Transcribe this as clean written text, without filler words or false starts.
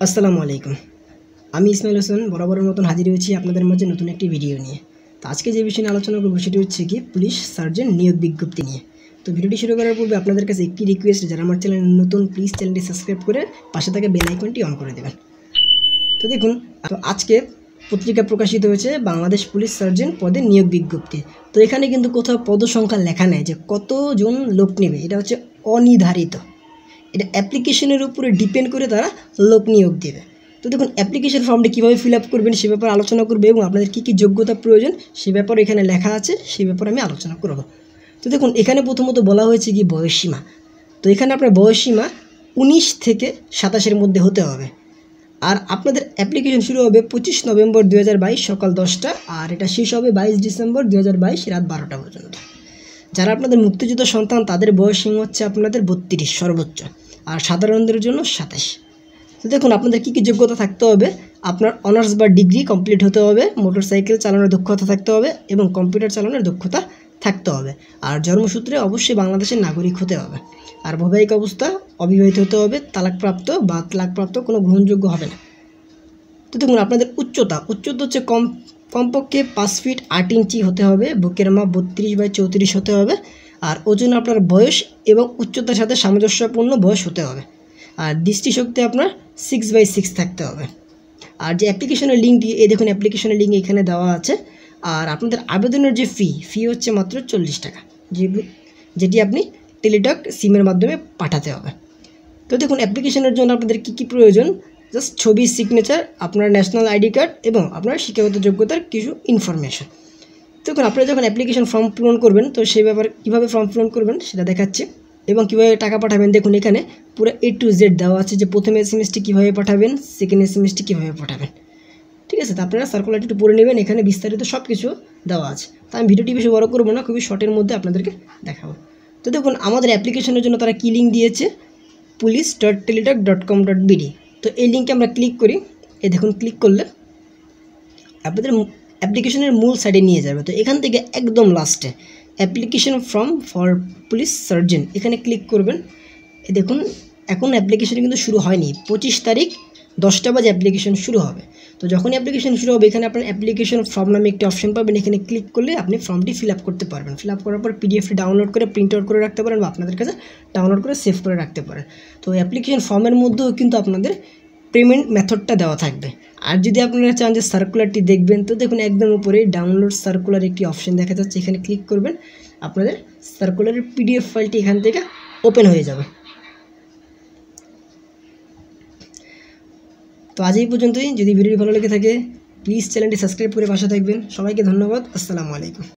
আসসালামু আলাইকুম। আমি ইসমাইল হোসেন বরাবরের মতন হাজির হয়েছি আপনাদের মাঝে নতুন একটি ভিডিও নিয়ে। তো আজকে যে বিষয় নিয়ে আলোচনা করব সেটি হচ্ছে কি পুলিশ সার্জেন্ট নিয়োগ বিজ্ঞপ্তি নিয়ে। তো ভিডিওটি শুরু করার পূর্বে আপনাদের কাছে একটি রিকোয়েস্ট, যারা আমার চ্যানেল নতুন প্লিজ চ্যানেলটি সাবস্ক্রাইব করে পাশে থাকা বেল আইকনটি অন করে দেবেন। তো দেখুন, তো আজকে পত্রিকা প্রকাশিত হয়েছে বাংলাদেশ পুলিশ সার্জেন্ট পদে নিয়োগ বিজ্ঞপ্তি। তো এখানে কিন্তু কোথাও পদসংখ্যা লেখা নেই যে কতজন লোক নেবে, এটা হচ্ছে অনির্ধারিত। এটা অ্যাপ্লিকেশনের উপরে ডিপেন্ড করে তারা লোক নিয়োগ দেবে। তো দেখুন, অ্যাপ্লিকেশন ফর্মটি কীভাবে ফিল আপ করবেন সে ব্যাপারে আলোচনা করবে এবং আপনাদের কী কী যোগ্যতা প্রয়োজন সে ব্যাপারে এখানে লেখা আছে, সে ব্যাপারে আমি আলোচনা করব। তো দেখুন, এখানে প্রথমত বলা হয়েছে কি বয়সসীমা। তো এখানে আপনার বয়সসীমা 19 থেকে 27-এর মধ্যে হতে হবে। আর আপনাদের অ্যাপ্লিকেশন শুরু হবে 25 নভেম্বর 2022 সকাল 10টা, আর এটা শেষ হবে 22 ডিসেম্বর 2022 রাত 12টা পর্যন্ত। যারা আপনাদের মুক্তিযুদ্ধ সন্তান তাদের বয়সসীমা হচ্ছে আপনাদের 32 সর্বোচ্চ, আর সাধারণদের জন্য 27। তো দেখুন, আপনাদের কী কী যোগ্যতা থাকতে হবে। আপনার অনার্স বা ডিগ্রি কমপ্লিট হতে হবে, মোটরসাইকেল চালানোর দক্ষতা থাকতে হবে এবং কম্পিউটার চালানোর দক্ষতা থাকতে হবে। আর জন্মসূত্রে অবশ্যই বাংলাদেশের নাগরিক হতে হবে। আর বৈবাহিক অবস্থা অবিবাহিত হতে হবে, তালাকপ্রাপ্ত বা তালাকপ্রাপ্ত কোনো গ্রহণযোগ্য হবে না। তো দেখুন, আপনাদের উচ্চতা হচ্ছে কমপক্ষে 5 ফিট 8 ইঞ্চি হতে হবে, বুকের মাপ 32/34 হতে হবে। আর ওজন আপনার বয়স এবং উচ্চতার সাথে সামঞ্জস্যপূর্ণ বয়স হতে হবে। আর দৃষ্টিশক্তি আপনার 6/6 থাকতে হবে। আর যে অ্যাপ্লিকেশনের লিঙ্কটি, এই দেখুন অ্যাপ্লিকেশনের লিঙ্ক এখানে দেওয়া আছে। আর আপনাদের আবেদনের যে ফি হচ্ছে মাত্র 40 টাকা, যেটি আপনি টেলিটক সিমের মাধ্যমে পাঠাতে হবে। তো দেখুন, অ্যাপ্লিকেশনের জন্য আপনাদের কী কী প্রয়োজন, জাস্ট ছবি, সিগনেচার, আপনার ন্যাশনাল আইডি কার্ড এবং আপনার শিক্ষাগত যোগ্যতার কিছু ইনফরমেশন। দেখুন, আপনারা যখন অ্যাপ্লিকেশন ফর্ম পূরণ করবেন তো সেই ব্যাপারে কীভাবে ফর্ম পূরণ করবেন সেটা দেখাচ্ছি এবং কীভাবে টাকা পাঠাবেন। দেখুন, এখানে পুরো A to Z দেওয়া আছে যে প্রথম এসএমএসটি কীভাবে পাঠাবেন, সেকেন্ড এসএমএসটি কীভাবে পাঠাবেন। ঠিক আছে, তো আপনারা সার্কুলারটি একটু পড়ে নেবেন, এখানে বিস্তারিত সব কিছু দেওয়া আছে। তো আমি ভিডিওটি বেশি বড় করবো না, খুবই শর্টের মধ্যে আপনাদেরকে দেখাবো। তো দেখুন, আমাদের অ্যাপ্লিকেশনের জন্য তারা কী লিঙ্ক দিয়েছে, police.teletalk.com.bd। তো এই লিঙ্কে আমরা ক্লিক করি। এই দেখুন, ক্লিক করলে আপনাদের অ্যাপ্লিকেশনের মূল সাইডে নিয়ে যাবে। তো এখান থেকে একদম লাস্টে application form for police sergeant এখানে ক্লিক করবেন। এই দেখুন, এখন অ্যাপ্লিকেশন কিন্তু শুরু হয়নি, 25 তারিখ 10টা বাজে অ্যাপ্লিকেশন শুরু হবে। তো যখনই অ্যাপ্লিকেশন শুরু হবে এখানে আপনার অ্যাপ্লিকেশন ফর্ম নামে একটি অপশন পাবেন, এখানে ক্লিক করলে আপনি ফর্মটি ফিল আপ করতে পারবেন। ফিল আপ করার পর পিডিএফটি ডাউনলোড করে প্রিন্ট আউট করে রাখতে পারেন বা আপনাদের কাছে ডাউনলোড করে সেভ করে রাখতে পারেন। তো অ্যাপ্লিকেশন ফর্মের মধ্যেও কিন্তু আপনাদের পেমেন্ট মেথডটা দেওয়া থাকবে। আর যদি আপনারা চান যে সার্কুলারটি দেখবেন, তো দেখুন একদম উপরে ডাউনলোড সার্কুলার একটি অপশন দেখা যাচ্ছে, এখানে ক্লিক করবেন, আপনাদের সার্কুলারের পিডিএফ ফাইলটি এখান থেকে ওপেন হয়ে যাবে। তো আজ এই পর্যন্তই। যদি ভিডিওটি ভালো লেগে থাকে প্লিজ চ্যানেলটি সাবস্ক্রাইব করে পাশে থাকবেন। সবাইকে ধন্যবাদ। আসসালামু আলাইকুম।